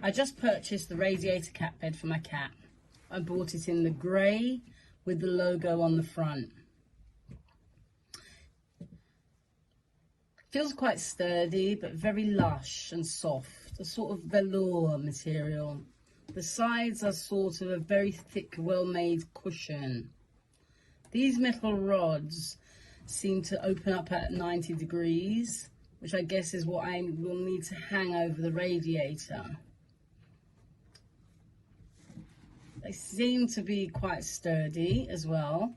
I just purchased the radiator cat bed for my cat. I bought it in the grey with the logo on the front. Feels quite sturdy, but very lush and soft, a sort of velour material. The sides are sort of a very thick, well-made cushion. These metal rods seem to open up at 90 degrees, which I guess is what I will need to hang over the radiator. They seem to be quite sturdy as well.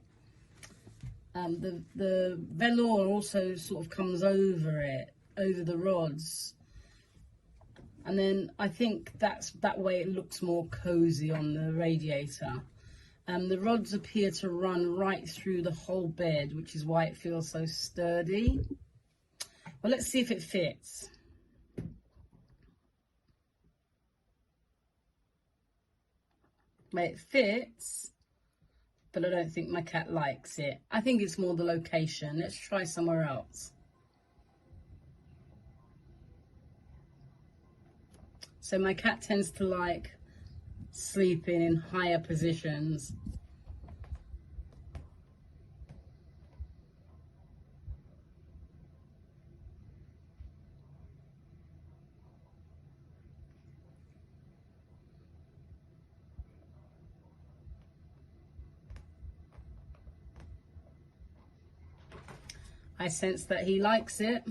The velour also sort of comes over it, over the rods. And then I think that way it looks more cozy on the radiator. The rods appear to run right through the whole bed, which is why it feels so sturdy. Well, let's see if it fits. Well, it fits, but I don't think my cat likes it. I think it's more the location. Let's try somewhere else. So my cat tends to like sleeping in higher positions. I sense that he likes it.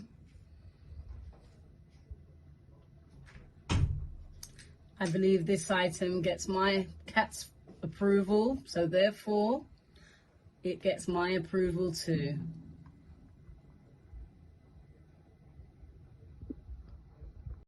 I believe this item gets my cat's approval, so therefore it gets my approval too.